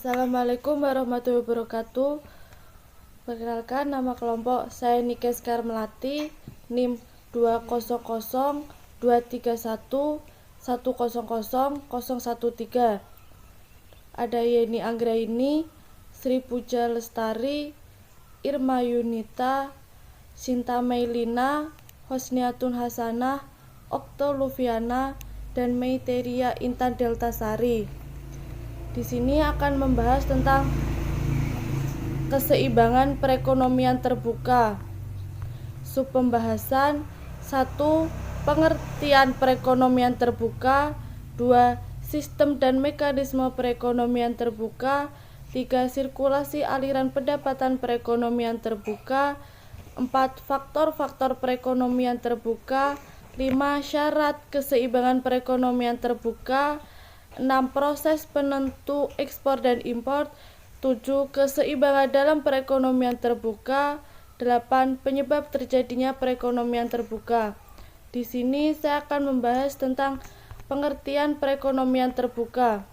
Assalamualaikum warahmatullahi wabarakatuh. Perkenalkan, nama kelompok saya Nikes Karmelati, NIM 200231100100013. Ada Yeni Anggraini, Sri Puja Lestari, Irma Yunita, Sinta Meilina, Hosniatun Hasanah, Okto Luviana, dan Meiteria Intan Deltasari. Di sini akan membahas tentang keseimbangan perekonomian terbuka. Subpembahasan 1. Pengertian perekonomian terbuka. 2. Sistem dan mekanisme perekonomian terbuka. 3. Sirkulasi aliran pendapatan perekonomian terbuka. 4. Faktor-faktor perekonomian terbuka. 5. Syarat keseimbangan perekonomian terbuka. 6. Proses penentu ekspor dan impor. 7. Keseimbangan dalam perekonomian terbuka. 8. Penyebab terjadinya perekonomian terbuka. Di sini saya akan membahas tentang pengertian perekonomian terbuka.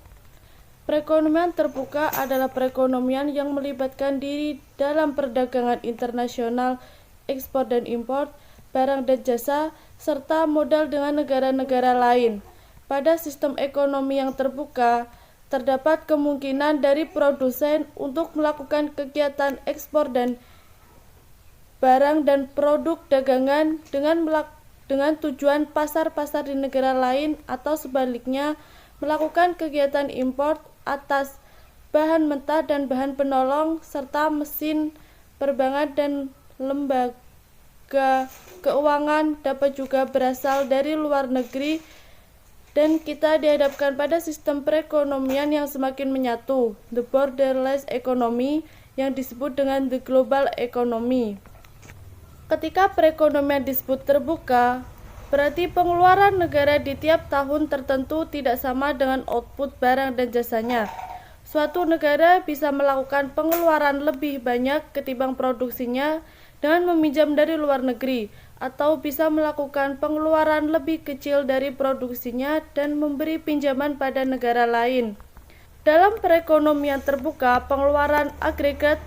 Perekonomian terbuka adalah perekonomian yang melibatkan diri dalam perdagangan internasional, ekspor dan impor, barang dan jasa, serta modal dengan negara-negara lain. Pada sistem ekonomi yang terbuka, terdapat kemungkinan dari produsen untuk melakukan kegiatan ekspor dan barang dan produk dagangan dengan tujuan pasar-pasar di negara lain, atau sebaliknya melakukan kegiatan impor atas bahan mentah dan bahan penolong, serta mesin perbankan dan lembaga keuangan dapat juga berasal dari luar negeri, dan kita dihadapkan pada sistem perekonomian yang semakin menyatu, the borderless economy, yang disebut dengan the global economy. Ketika perekonomian disebut terbuka, berarti pengeluaran negara di tiap tahun tertentu tidak sama dengan output barang dan jasanya. Suatu negara bisa melakukan pengeluaran lebih banyak ketimbang produksinya dengan meminjam dari luar negeri, atau bisa melakukan pengeluaran lebih kecil dari produksinya dan memberi pinjaman pada negara lain. Dalam perekonomian terbuka, pengeluaran agregat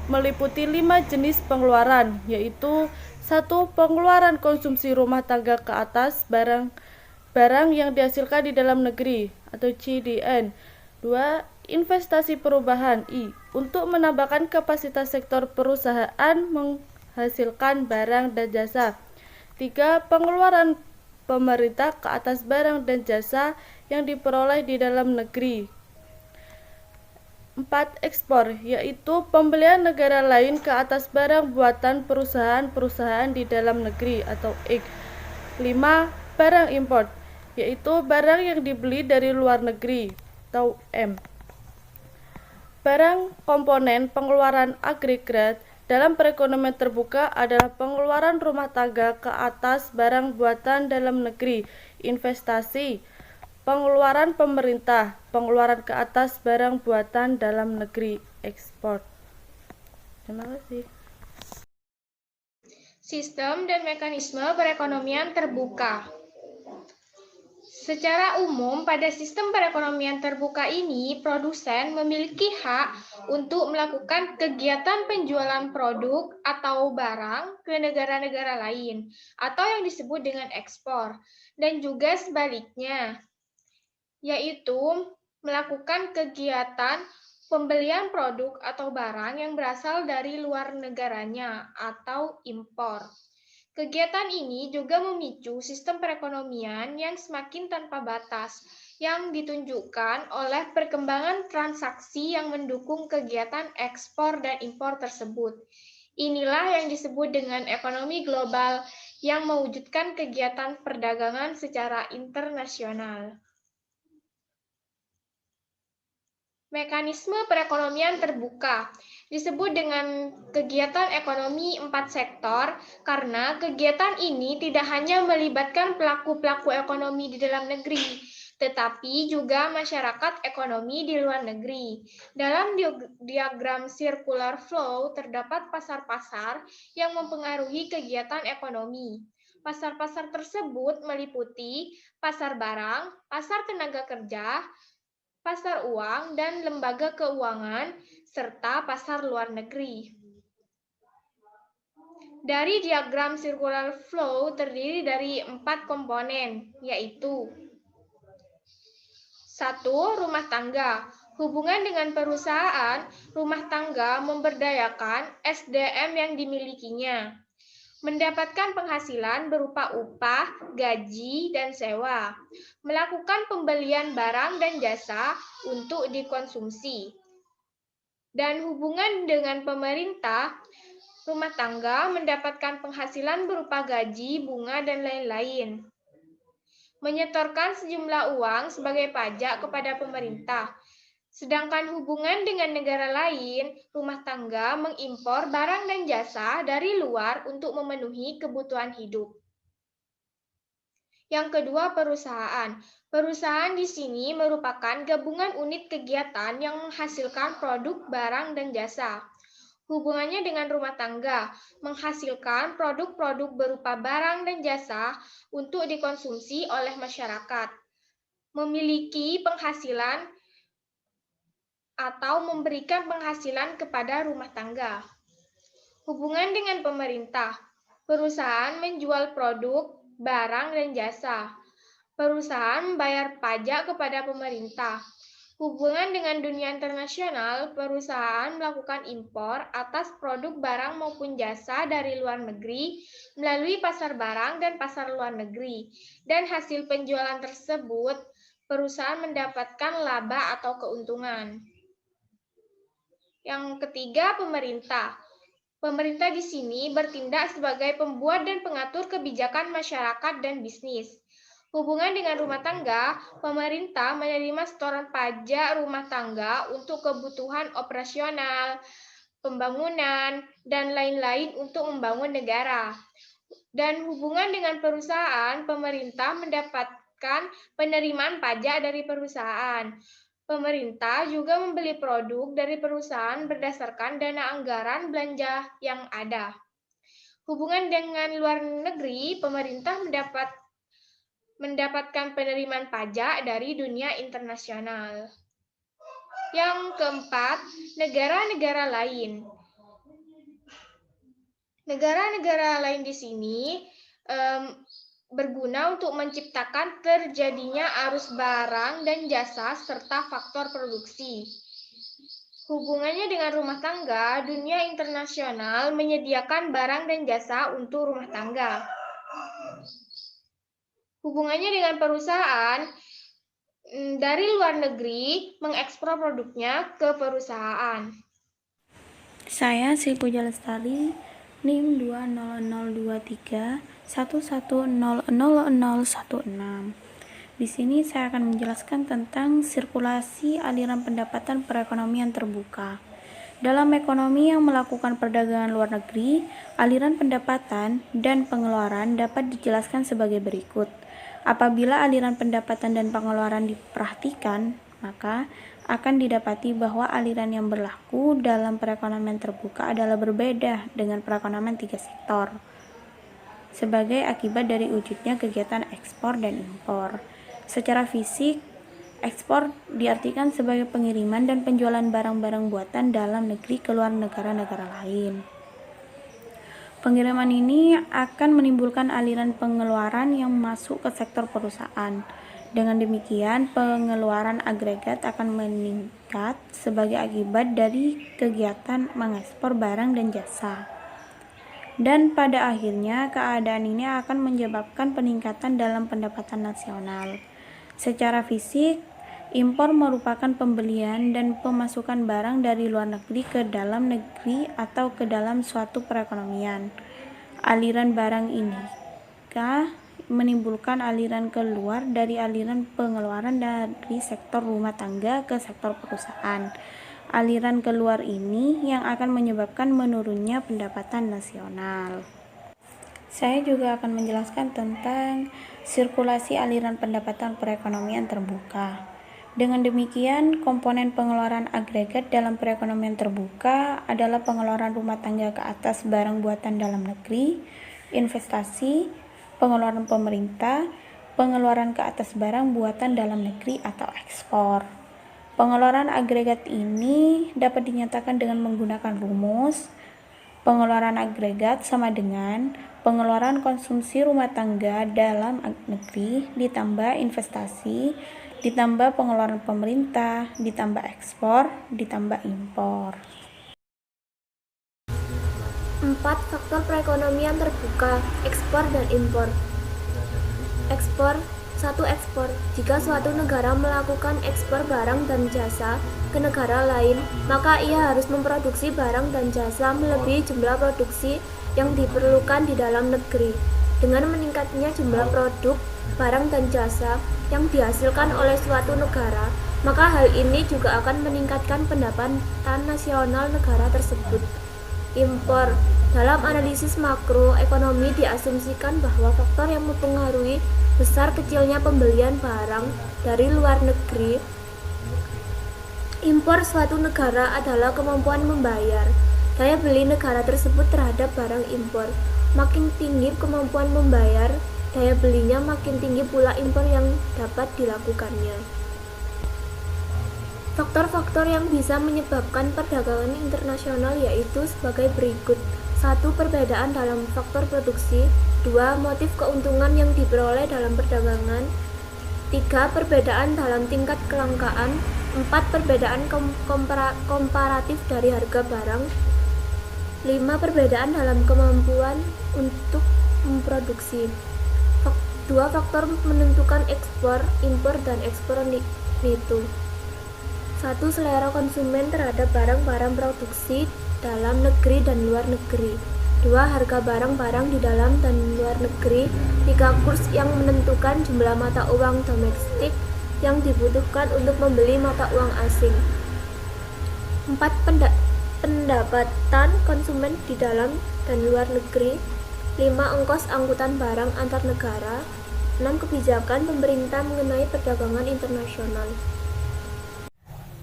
meliputi 5 jenis pengeluaran, yaitu 1. Pengeluaran konsumsi rumah tangga ke atas barang yang dihasilkan di dalam negeri, atau CDN. 2. Investasi perubahan, I, untuk menambahkan kapasitas sektor perusahaan menghasilkan barang dan jasa. 3. Pengeluaran pemerintah ke atas barang dan jasa yang diperoleh di dalam negeri. 4. Ekspor, yaitu pembelian negara lain ke atas barang buatan perusahaan-perusahaan di dalam negeri, atau X. 5. Barang import, yaitu barang yang dibeli dari luar negeri, atau M. Barang komponen pengeluaran agregat dalam perekonomian terbuka adalah pengeluaran rumah tangga ke atas barang buatan dalam negeri, investasi, pengeluaran pemerintah, pengeluaran ke atas barang buatan dalam negeri, ekspor. Terima kasih. Sistem dan mekanisme perekonomian terbuka. Secara umum, pada sistem perekonomian terbuka ini, produsen memiliki hak untuk melakukan kegiatan penjualan produk atau barang ke negara-negara lain, atau yang disebut dengan ekspor, dan juga sebaliknya, yaitu melakukan kegiatan pembelian produk atau barang yang berasal dari luar negaranya atau impor. Kegiatan ini juga memicu sistem perekonomian yang semakin tanpa batas, yang ditunjukkan oleh perkembangan transaksi yang mendukung kegiatan ekspor dan impor tersebut. Inilah yang disebut dengan ekonomi global yang mewujudkan kegiatan perdagangan secara internasional. Mekanisme perekonomian terbuka disebut dengan kegiatan ekonomi 4 sektor karena kegiatan ini tidak hanya melibatkan pelaku-pelaku ekonomi di dalam negeri, tetapi juga masyarakat ekonomi di luar negeri. Dalam diagram circular flow terdapat pasar-pasar yang mempengaruhi kegiatan ekonomi. Pasar-pasar tersebut meliputi pasar barang, pasar tenaga kerja, pasar uang dan lembaga keuangan, serta pasar luar negeri. Dari diagram circular flow terdiri dari 4 komponen, yaitu 1. Rumah tangga. Hubungan dengan perusahaan, rumah tangga memberdayakan SDM yang dimilikinya, mendapatkan penghasilan berupa upah, gaji, dan sewa, melakukan pembelian barang dan jasa untuk dikonsumsi. Dan hubungan dengan pemerintah, rumah tangga mendapatkan penghasilan berupa gaji, bunga, dan lain-lain. Menyetorkan sejumlah uang sebagai pajak kepada pemerintah. Sedangkan hubungan dengan negara lain, rumah tangga mengimpor barang dan jasa dari luar untuk memenuhi kebutuhan hidup. Yang kedua, perusahaan. Perusahaan di sini merupakan gabungan unit kegiatan yang menghasilkan produk, barang, dan jasa. Hubungannya dengan rumah tangga, menghasilkan produk-produk berupa barang dan jasa untuk dikonsumsi oleh masyarakat. Memiliki penghasilan atau memberikan penghasilan kepada rumah tangga. Hubungan dengan pemerintah, perusahaan menjual produk, barang, dan jasa. Perusahaan membayar pajak kepada pemerintah. Hubungan dengan dunia internasional, perusahaan melakukan impor atas produk barang maupun jasa dari luar negeri melalui pasar barang dan pasar luar negeri. Dan hasil penjualan tersebut, perusahaan mendapatkan laba atau keuntungan. Yang ketiga, pemerintah. Pemerintah di sini bertindak sebagai pembuat dan pengatur kebijakan masyarakat dan bisnis. Hubungan dengan rumah tangga, pemerintah menerima setoran pajak rumah tangga untuk kebutuhan operasional, pembangunan, dan lain-lain untuk membangun negara. Dan hubungan dengan perusahaan, pemerintah mendapatkan penerimaan pajak dari perusahaan. Pemerintah juga membeli produk dari perusahaan berdasarkan dana anggaran belanja yang ada. Hubungan dengan luar negeri, pemerintah mendapatkan penerimaan pajak dari dunia internasional. Yang keempat, negara-negara lain. Negara-negara lain di sini berguna untuk menciptakan terjadinya arus barang dan jasa serta faktor produksi. Hubungannya dengan rumah tangga, dunia internasional menyediakan barang dan jasa untuk rumah tangga. Hubungannya dengan perusahaan, dari luar negeri mengekspor produknya ke perusahaan. Saya Sri Puja Lestari, NIM 2002311000016. Di sini saya akan menjelaskan tentang sirkulasi aliran pendapatan perekonomian terbuka. Dalam ekonomi yang melakukan perdagangan luar negeri, aliran pendapatan dan pengeluaran dapat dijelaskan sebagai berikut. Apabila aliran pendapatan dan pengeluaran diperhatikan, maka akan didapati bahwa aliran yang berlaku dalam perekonomian terbuka adalah berbeda dengan perekonomian tiga sektor, sebagai akibat dari wujudnya kegiatan ekspor dan impor. Secara fisik, ekspor diartikan sebagai pengiriman dan penjualan barang-barang buatan dalam negeri ke luar negara-negara lain. Pengiriman ini akan menimbulkan aliran pengeluaran yang masuk ke sektor perusahaan. Dengan demikian, pengeluaran agregat akan meningkat sebagai akibat dari kegiatan mengekspor barang dan jasa. Dan pada akhirnya, keadaan ini akan menyebabkan peningkatan dalam pendapatan nasional. Secara fisik, impor merupakan pembelian dan pemasukan barang dari luar negeri ke dalam negeri atau ke dalam suatu perekonomian. Aliran barang ini menimbulkan aliran keluar dari aliran pengeluaran dari sektor rumah tangga ke sektor perusahaan. Aliran keluar ini yang akan menyebabkan menurunnya pendapatan nasional. Saya juga akan menjelaskan tentang sirkulasi aliran pendapatan perekonomian terbuka. Dengan demikian, komponen pengeluaran agregat dalam perekonomian terbuka adalah pengeluaran rumah tangga ke atas barang buatan dalam negeri, investasi, pengeluaran pemerintah, pengeluaran ke atas barang buatan dalam negeri atau ekspor. Pengeluaran agregat ini dapat dinyatakan dengan menggunakan rumus. Pengeluaran agregat sama dengan pengeluaran konsumsi rumah tangga dalam negeri ditambah investasi, ditambah pengeluaran pemerintah, ditambah ekspor, ditambah impor. 4. Faktor perekonomian terbuka, ekspor dan impor. Ekspor. 1. Ekspor. Jika suatu negara melakukan ekspor barang dan jasa ke negara lain, maka ia harus memproduksi barang dan jasa melebihi jumlah produksi yang diperlukan di dalam negeri. Dengan meningkatnya jumlah produk, barang dan jasa yang dihasilkan oleh suatu negara, maka hal ini juga akan meningkatkan pendapatan nasional negara tersebut. Impor. Dalam analisis makroekonomi diasumsikan bahwa faktor yang mempengaruhi besar kecilnya pembelian barang dari luar negeri impor suatu negara adalah kemampuan membayar. Daya beli negara tersebut terhadap barang impor. Makin tinggi kemampuan membayar, daya belinya makin tinggi pula impor yang dapat dilakukannya. Faktor-faktor yang bisa menyebabkan perdagangan internasional yaitu sebagai berikut. 1. Perbedaan dalam faktor produksi. 2. Motif keuntungan yang diperoleh dalam perdagangan. 3. Perbedaan dalam tingkat kelangkaan. 4. Perbedaan komparatif dari harga barang. 5. Perbedaan dalam kemampuan untuk memproduksi. 2. Faktor menentukan ekspor, impor, dan ekspor itu. 1. Selera konsumen terhadap barang-barang produksi dalam negeri dan luar negeri. 2. Harga barang-barang di dalam dan luar negeri. 3. Kurs yang menentukan jumlah mata uang domestik yang dibutuhkan untuk membeli mata uang asing. 4. Pendapatan konsumen di dalam dan luar negeri. 5. Ongkos angkutan barang antar negara. 6. Kebijakan pemerintah mengenai perdagangan internasional.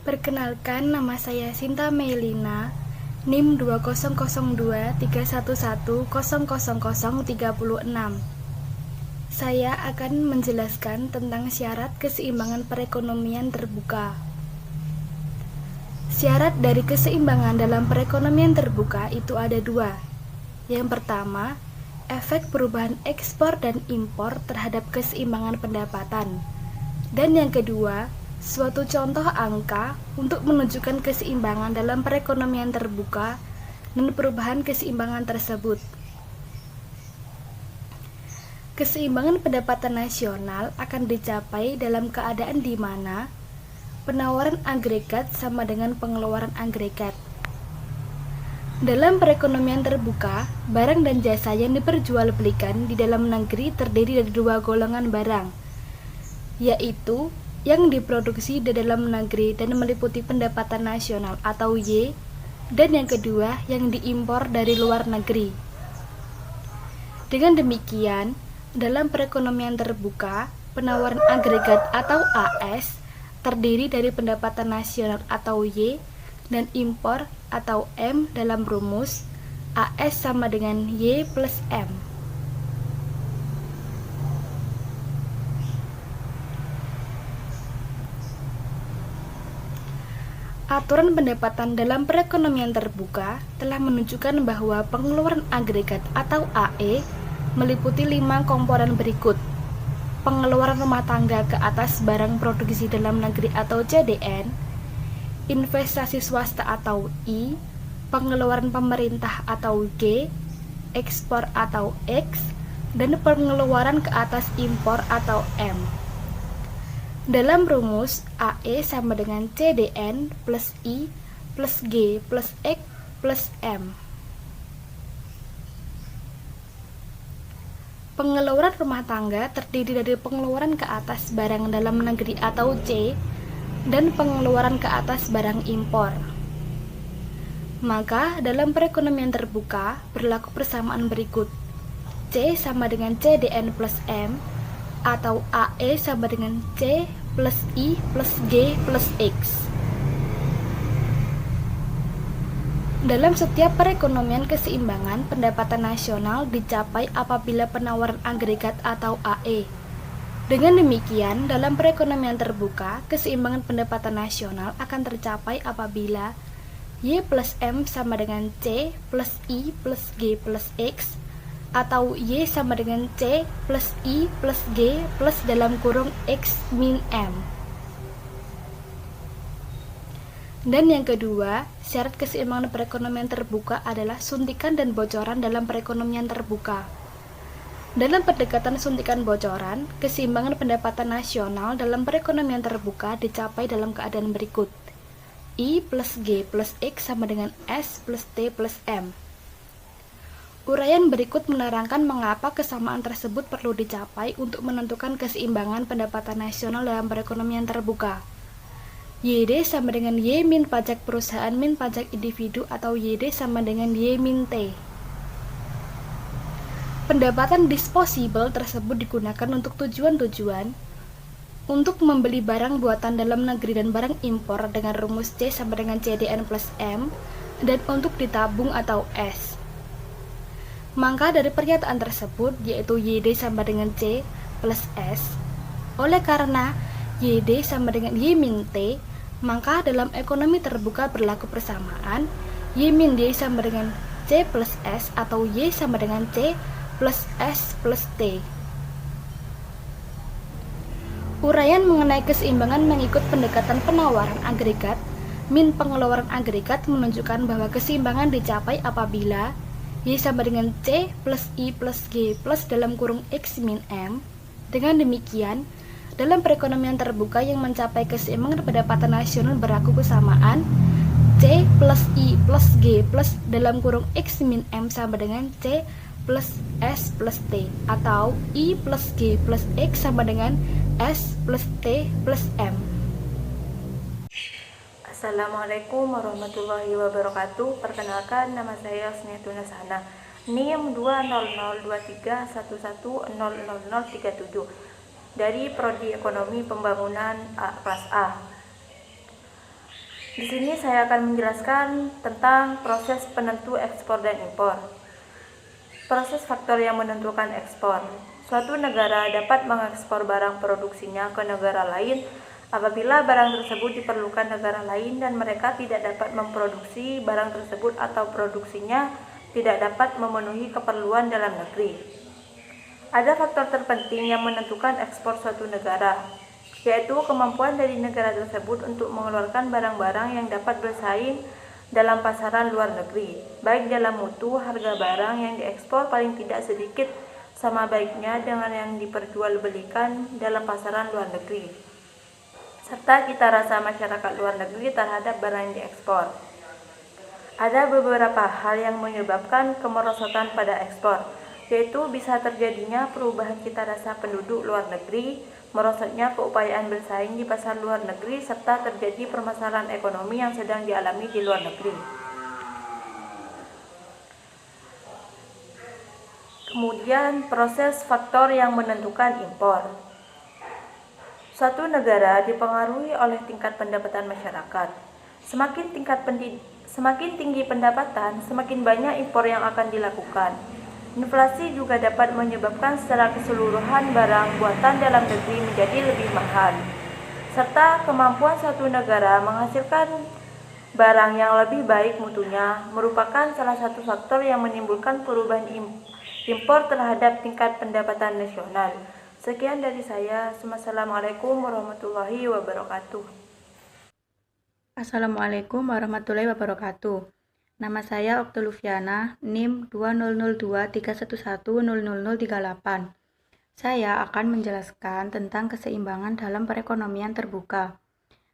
Perkenalkan, nama saya Sinta Melina, NIM 200231100036. Saya akan menjelaskan tentang syarat keseimbangan perekonomian terbuka. Syarat dari keseimbangan dalam perekonomian terbuka itu ada dua. Yang pertama, efek perubahan ekspor dan impor terhadap keseimbangan pendapatan. Dan yang kedua, suatu contoh angka untuk menunjukkan keseimbangan dalam perekonomian terbuka dan perubahan keseimbangan tersebut. Keseimbangan pendapatan nasional akan dicapai dalam keadaan di mana penawaran agregat sama dengan pengeluaran agregat. Dalam perekonomian terbuka, barang dan jasa yang diperjualbelikan di dalam negeri terdiri dari dua golongan barang, yaitu yang diproduksi di dalam negeri dan meliputi pendapatan nasional atau Y, dan yang kedua yang diimpor dari luar negeri. Dengan demikian, dalam perekonomian terbuka, penawaran agregat atau AS terdiri dari pendapatan nasional atau Y dan impor atau M dalam rumus AS sama dengan Y plus M. Aturan pendapatan dalam perekonomian terbuka telah menunjukkan bahwa pengeluaran agregat atau AE meliputi 5 komponen berikut. Pengeluaran rumah tangga ke atas barang produksi dalam negeri atau CDN, investasi swasta atau I, pengeluaran pemerintah atau G, ekspor atau X, dan pengeluaran ke atas impor atau M. Dalam rumus, AE sama dengan CDN plus I plus G plus X plus M. Pengeluaran rumah tangga terdiri dari pengeluaran ke atas barang dalam negeri atau C dan pengeluaran ke atas barang impor. Maka dalam perekonomian terbuka berlaku persamaan berikut. C sama dengan CDN plus M atau AE sama dengan C plus I plus G plus X. Dalam setiap perekonomian keseimbangan pendapatan nasional dicapai apabila penawaran agregat atau AE Dengan demikian, dalam perekonomian terbuka, keseimbangan pendapatan nasional akan tercapai apabila Y plus M sama dengan C plus I plus G plus X, atau Y sama dengan C plus I plus G plus dalam kurung X min M. Dan yang kedua, syarat keseimbangan perekonomian terbuka adalah suntikan dan bocoran dalam perekonomian terbuka. Dalam pendekatan suntikan bocoran, keseimbangan pendapatan nasional dalam perekonomian terbuka dicapai dalam keadaan berikut. I plus G plus X sama dengan S plus T plus M. Uraian berikut menerangkan mengapa kesamaan tersebut perlu dicapai untuk menentukan keseimbangan pendapatan nasional dalam perekonomian terbuka. YD sama dengan Y min pajak perusahaan min pajak individu atau YD sama dengan Y min T. Pendapatan disposable tersebut digunakan untuk tujuan-tujuan untuk membeli barang buatan dalam negeri dan barang impor dengan rumus C sama dengan CDN plus M dan untuk ditabung atau S. Maka dari pernyataan tersebut, yaitu YD sama dengan C plus S, oleh karena YD sama dengan Y min T, maka dalam ekonomi terbuka berlaku persamaan Y min D sama dengan C plus S atau Y sama dengan C plus S plus T. Uraian mengenai keseimbangan mengikut pendekatan penawaran agregat min pengeluaran agregat menunjukkan bahwa keseimbangan dicapai apabila Y sama dengan C plus I plus G plus dalam kurung X min M. Dengan demikian, dalam perekonomian terbuka yang mencapai keseimbangan pendapatan nasional berlaku kesamaan C plus I plus G plus dalam kurung X min M sama dengan C plus S plus T atau I plus G plus X sama dengan S plus T plus M. Assalamualaikum warahmatullahi wabarakatuh. Perkenalkan, nama saya Osniatun Nasana, NIM 20023110037 dari Prodi Ekonomi Pembangunan kelas A. Di sini saya akan menjelaskan tentang proses penentu ekspor dan impor. Proses faktor yang menentukan ekspor. Suatu negara dapat mengekspor barang produksinya ke negara lain apabila barang tersebut diperlukan negara lain dan mereka tidak dapat memproduksi barang tersebut atau produksinya tidak dapat memenuhi keperluan dalam negeri. Ada faktor terpenting yang menentukan ekspor suatu negara, yaitu kemampuan dari negara tersebut untuk mengeluarkan barang-barang yang dapat bersaing dalam pasaran luar negeri, baik dalam mutu harga barang yang diekspor paling tidak sedikit sama baiknya dengan yang diperjualbelikan dalam pasaran luar negeri, serta cita rasa masyarakat luar negeri terhadap barang yang diekspor. Ada beberapa hal yang menyebabkan kemerosotan pada ekspor, yaitu bisa terjadinya perubahan cita rasa penduduk luar negeri, merosotnya keupayaan bersaing di pasar luar negeri, serta terjadi permasalahan ekonomi yang sedang dialami di luar negeri. Kemudian, proses faktor yang menentukan impor. Suatu negara dipengaruhi oleh tingkat pendapatan masyarakat. Semakin tinggi pendapatan, semakin banyak impor yang akan dilakukan. Inflasi juga dapat menyebabkan secara keseluruhan barang buatan dalam negeri menjadi lebih mahal, serta kemampuan suatu negara menghasilkan barang yang lebih baik mutunya merupakan salah satu faktor yang menimbulkan perubahan impor terhadap tingkat pendapatan nasional. Sekian dari saya. Wassalamualaikum warahmatullahi wabarakatuh. Assalamualaikum warahmatullahi wabarakatuh. Nama saya Oktoluviana, NIM 2002311000038. Saya akan menjelaskan tentang keseimbangan dalam perekonomian terbuka.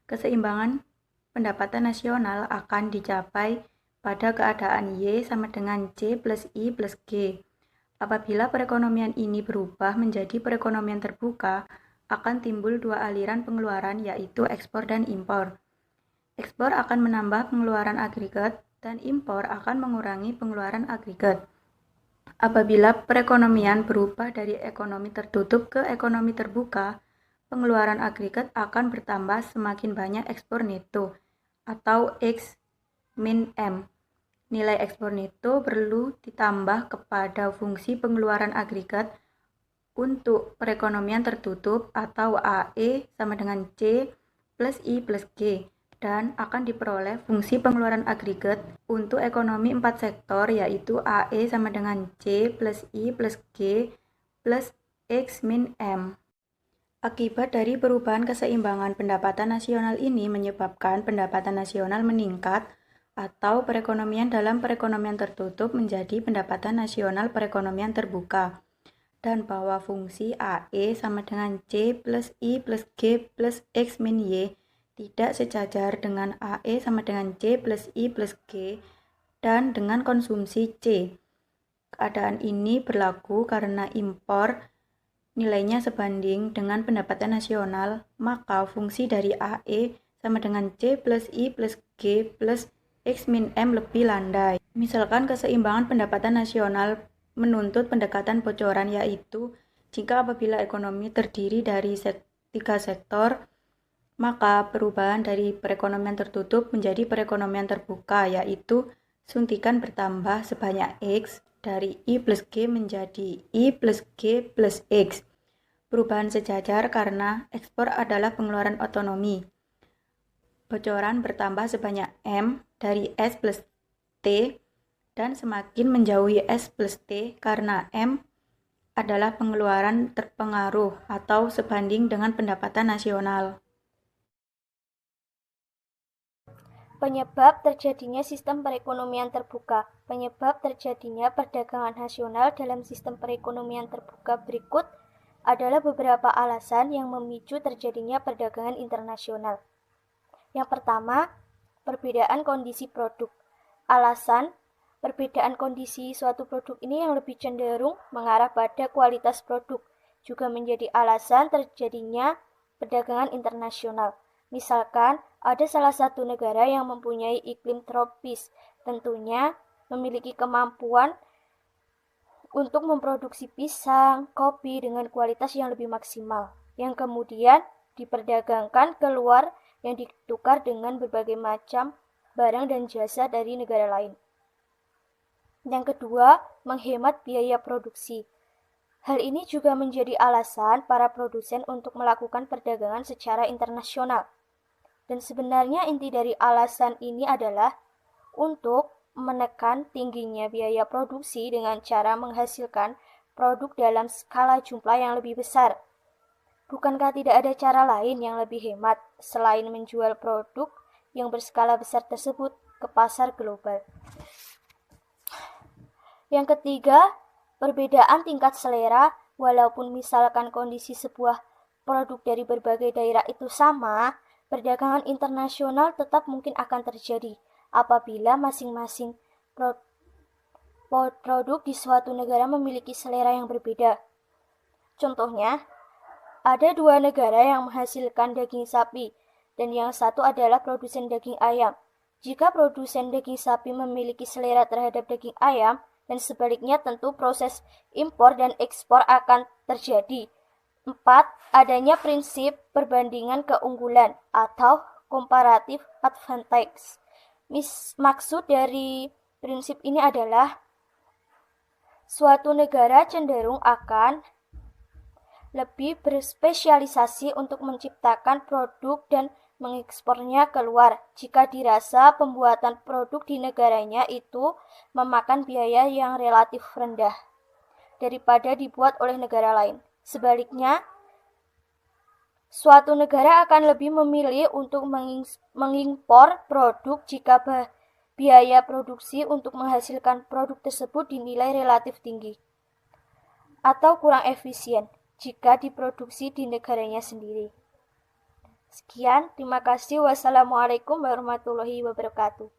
Keseimbangan pendapatan nasional akan dicapai pada keadaan Y sama dengan C plus I plus G. Apabila perekonomian ini berubah menjadi perekonomian terbuka, akan timbul dua aliran pengeluaran, yaitu ekspor dan impor. Ekspor akan menambah pengeluaran agregat dan impor akan mengurangi pengeluaran agregat. Apabila perekonomian berubah dari ekonomi tertutup ke ekonomi terbuka, pengeluaran agregat akan bertambah semakin banyak ekspor neto atau X min M. Nilai ekspor neto perlu ditambah kepada fungsi pengeluaran agregat Untuk perekonomian tertutup atau AE sama dengan C plus I plus G dan akan diperoleh fungsi pengeluaran agregat untuk ekonomi 4 sektor yaitu AE sama dengan C plus I plus G plus X min M. Akibat dari perubahan keseimbangan pendapatan nasional ini menyebabkan pendapatan nasional meningkat atau perekonomian dalam perekonomian tertutup menjadi pendapatan nasional perekonomian terbuka. Dan bahwa fungsi AE sama dengan C plus I plus G plus X min Y tidak sejajar dengan AE sama dengan C plus I plus G dan dengan konsumsi C. Keadaan ini berlaku karena impor nilainya sebanding dengan pendapatan nasional, maka fungsi dari AE sama dengan C plus I plus G plus X min M lebih landai. Misalkan keseimbangan pendapatan nasional menuntut pendekatan bocoran yaitu jika apabila ekonomi terdiri dari 3 sektor, maka perubahan dari perekonomian tertutup menjadi perekonomian terbuka yaitu suntikan bertambah sebanyak X dari I plus G menjadi I plus G plus X. Perubahan sejajar karena ekspor adalah pengeluaran otonomi. Bocoran bertambah sebanyak M dari S plus T dan semakin menjauhi S plus T karena M adalah pengeluaran terpengaruh atau sebanding dengan pendapatan nasional. Penyebab terjadinya sistem perekonomian terbuka. Penyebab terjadinya perdagangan nasional dalam sistem perekonomian terbuka berikut adalah beberapa alasan yang memicu terjadinya perdagangan internasional. Yang pertama, perbedaan kondisi produk. Alasan perbedaan kondisi suatu produk ini yang lebih cenderung mengarah pada kualitas produk juga menjadi alasan terjadinya perdagangan internasional. Misalkan, ada salah satu negara yang mempunyai iklim tropis, tentunya memiliki kemampuan untuk memproduksi pisang, kopi dengan kualitas yang lebih maksimal, yang kemudian diperdagangkan keluar yang ditukar dengan berbagai macam barang dan jasa dari negara lain. Yang kedua, menghemat biaya produksi. Hal ini juga menjadi alasan para produsen untuk melakukan perdagangan secara internasional. Dan sebenarnya inti dari alasan ini adalah untuk menekan tingginya biaya produksi dengan cara menghasilkan produk dalam skala jumlah yang lebih besar. Bukankah tidak ada cara lain yang lebih hemat selain menjual produk yang berskala besar tersebut ke pasar global? Yang ketiga, perbedaan tingkat selera. Walaupun misalkan kondisi sebuah produk dari berbagai daerah itu sama, perdagangan internasional tetap mungkin akan terjadi apabila masing-masing produk di suatu negara memiliki selera yang berbeda. Contohnya, ada 2 negara yang menghasilkan daging sapi dan yang satu adalah produsen daging ayam. Jika produsen daging sapi memiliki selera terhadap daging ayam, dan sebaliknya tentu proses impor dan ekspor akan terjadi. 4. Adanya prinsip perbandingan keunggulan atau comparative advantage. Maksud dari prinsip ini adalah suatu negara cenderung akan lebih berspesialisasi untuk menciptakan produk dan mengekspornya keluar jika dirasa pembuatan produk di negaranya itu memakan biaya yang relatif rendah daripada dibuat oleh negara lain. Sebaliknya, suatu negara akan lebih memilih untuk mengimpor produk jika biaya produksi untuk menghasilkan produk tersebut dinilai relatif tinggi atau kurang efisien jika diproduksi di negaranya sendiri. Sekian, terima kasih. Wassalamualaikum warahmatullahi wabarakatuh.